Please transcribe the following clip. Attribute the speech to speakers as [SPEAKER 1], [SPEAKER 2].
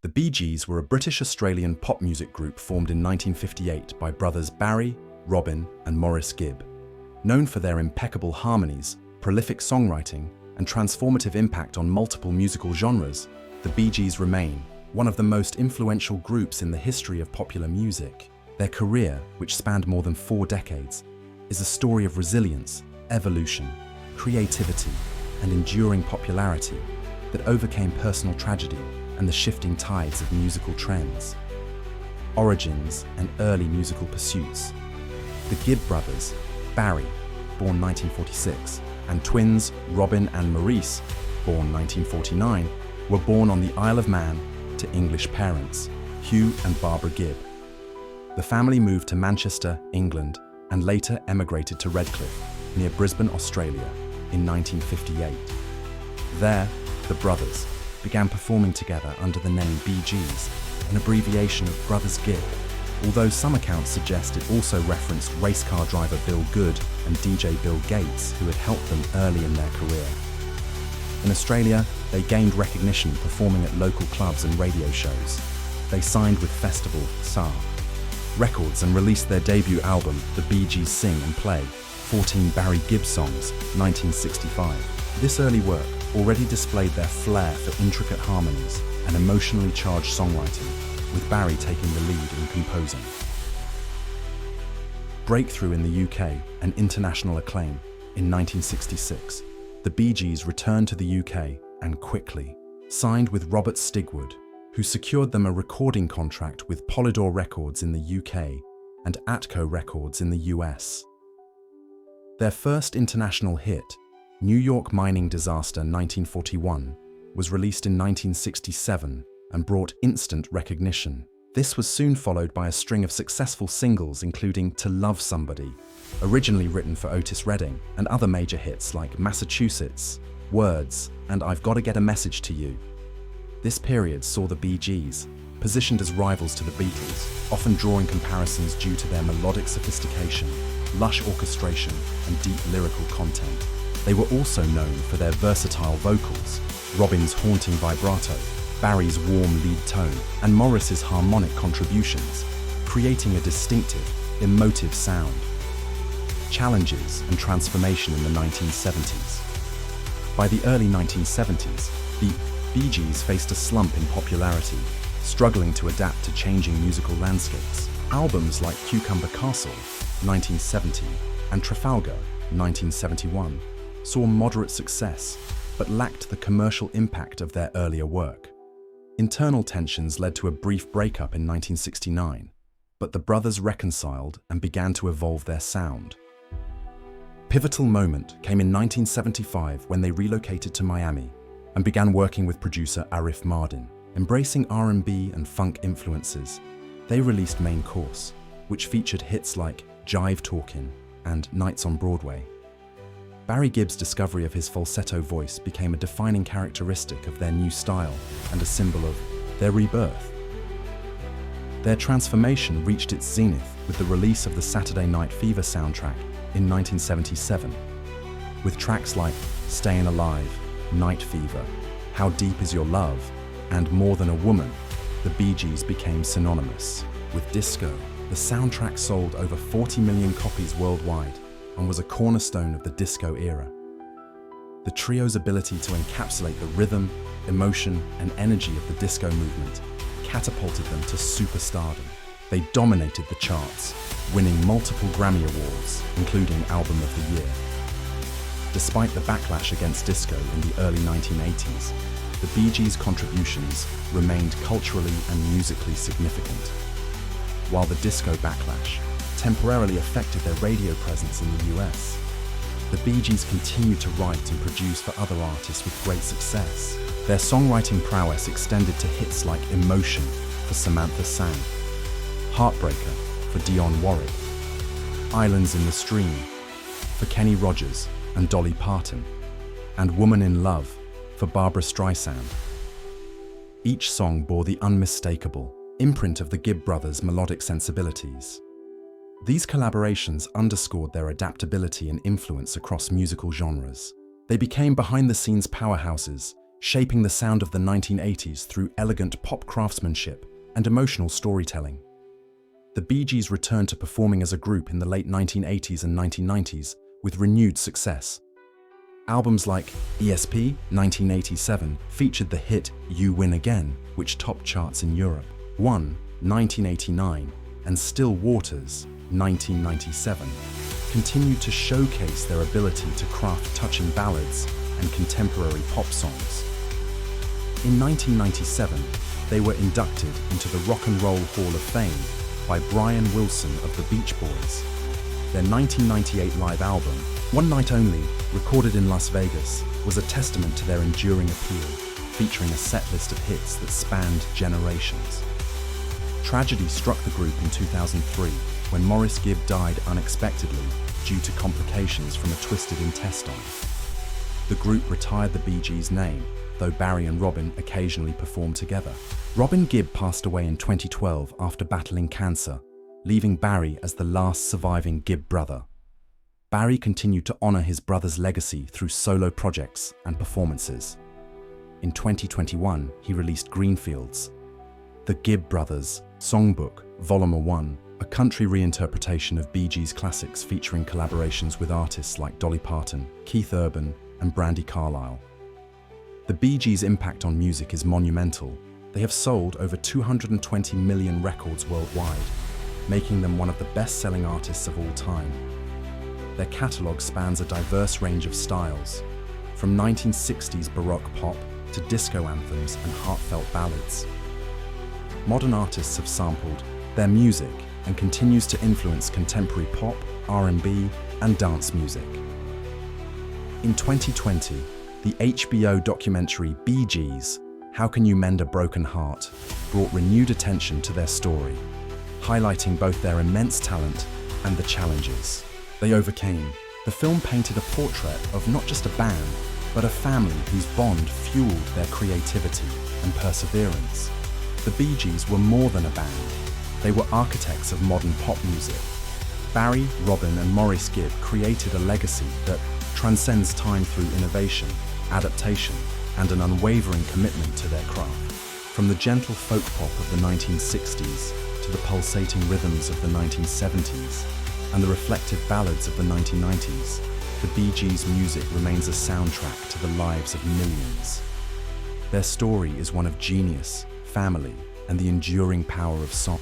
[SPEAKER 1] The Bee Gees were a British-Australian pop music group formed in 1958 by brothers Barry, Robin, and Maurice Gibb. Known for their impeccable harmonies, prolific songwriting, and transformative impact on multiple musical genres, the Bee Gees remain one of the most influential groups in the history of popular music. Their career, which spanned more than 4 decades, is a story of resilience, evolution, creativity, and enduring popularity that overcame personal tragedy and the shifting tides of musical trends. Origins and early musical pursuits. The Gibb brothers, Barry, born 1946, and twins Robin and Maurice, born 1949, were born on the Isle of Man to English parents, Hugh and Barbara Gibb. The family moved to Manchester, England, and later emigrated to Redcliffe, near Brisbane, Australia, in 1958. There, the brothers began performing together under the name Bee Gees, an abbreviation of Brothers Gibb, although some accounts suggest it also referenced race car driver Bill Good and DJ Bill Gates, who had helped them early in their career. In Australia, they gained recognition performing at local clubs and radio shows. They signed with Festival SAR Records and released their debut album, The Bee Gees Sing and Play, 14 Barry Gibb songs, 1965. This early work already displayed their flair for intricate harmonies and emotionally charged songwriting, with Barry taking the lead in composing. Breakthrough in the UK and international acclaim. In 1966, the Bee Gees returned to the UK and quickly signed with Robert Stigwood, who secured them a recording contract with Polydor Records in the UK and Atco Records in the US. Their first international hit, New York Mining Disaster 1941, was released in 1967 and brought instant recognition. This was soon followed by a string of successful singles including To Love Somebody, originally written for Otis Redding, and other major hits like Massachusetts, Words, and I've Gotta Get a Message to You. This period saw the Bee Gees positioned as rivals to the Beatles, often drawing comparisons due to their melodic sophistication, lush orchestration, and deep lyrical content. They were also known for their versatile vocals, Robin's haunting vibrato, Barry's warm lead tone, and Maurice's harmonic contributions, creating a distinctive, emotive sound. Challenges and transformation in the 1970s. By the early 1970s, the Bee Gees faced a slump in popularity, struggling to adapt to changing musical landscapes. Albums like Cucumber Castle, 1970, and Trafalgar, 1971, saw moderate success, but lacked the commercial impact of their earlier work. Internal tensions led to a brief breakup in 1969, but the brothers reconciled and began to evolve their sound. Pivotal moment came in 1975 when they relocated to Miami and began working with producer Arif Mardin. Embracing R&B and funk influences, they released Main Course, which featured hits like Jive Talkin' and Nights on Broadway. Barry Gibb's discovery of his falsetto voice became a defining characteristic of their new style and a symbol of their rebirth. Their transformation reached its zenith with the release of the Saturday Night Fever soundtrack in 1977, with tracks like Stayin Alive, Night Fever, How Deep Is Your Love, and More Than a Woman. The Bee Gees became synonymous with disco. The soundtrack sold over 40 million copies worldwide and was a cornerstone of the disco era. The trio's ability to encapsulate the rhythm, emotion, and energy of the disco movement catapulted them to superstardom. They dominated the charts, winning multiple Grammy Awards, including Album of the Year. Despite the backlash against disco in the early 1980s, the Bee Gees' contributions remained culturally and musically significant. While the disco backlash temporarily affected their radio presence in the US, the Bee Gees continued to write and produce for other artists with great success. Their songwriting prowess extended to hits like Emotion for Samantha Sang, Heartbreaker for Dionne Warwick, Islands in the Stream for Kenny Rogers and Dolly Parton, and Woman in Love for Barbra Streisand. Each song bore the unmistakable imprint of the Gibb brothers' melodic sensibilities. These collaborations underscored their adaptability and influence across musical genres. They became behind-the-scenes powerhouses, shaping the sound of the 1980s through elegant pop craftsmanship and emotional storytelling. The Bee Gees returned to performing as a group in the late 1980s and 1990s with renewed success. Albums like ESP 1987 featured the hit You Win Again, which topped charts in Europe, One 1989, and Still Waters 1997 continued to showcase their ability to craft touching ballads and contemporary pop songs. In 1997, they were inducted into the Rock and Roll Hall of Fame by Brian Wilson of the Beach Boys. Their 1998 live album, One Night Only, recorded in Las Vegas, was a testament to their enduring appeal, featuring a set list of hits that spanned generations. Tragedy struck the group in 2003 when Maurice Gibb died unexpectedly due to complications from a twisted intestine. The group retired the Bee Gees' name, though Barry and Robin occasionally performed together. Robin Gibb passed away in 2012 after battling cancer, leaving Barry as the last surviving Gibb brother. Barry continued to honor his brother's legacy through solo projects and performances. In 2021, he released Greenfields, The Gibb Brothers Songbook, Volume 1, a country reinterpretation of Bee Gees classics featuring collaborations with artists like Dolly Parton, Keith Urban, and Brandi Carlile. The Bee Gees' impact on music is monumental. They have sold over 220 million records worldwide, making them one of the best-selling artists of all time. Their catalogue spans a diverse range of styles, from 1960s Baroque pop to disco anthems and heartfelt ballads. Modern artists have sampled their music and continues to influence contemporary pop, R&B, and dance music. In 2020, the HBO documentary Bee Gees, How Can You Mend a Broken Heart, brought renewed attention to their story, highlighting both their immense talent and the challenges they overcame. The film painted a portrait of not just a band, but a family whose bond fueled their creativity and perseverance. The Bee Gees were more than a band. They were architects of modern pop music. Barry, Robin, and Maurice Gibb created a legacy that transcends time through innovation, adaptation, and an unwavering commitment to their craft. From the gentle folk pop of the 1960s to the pulsating rhythms of the 1970s and the reflective ballads of the 1990s, the Bee Gees' music remains a soundtrack to the lives of millions. Their story is one of genius, family, and the enduring power of song.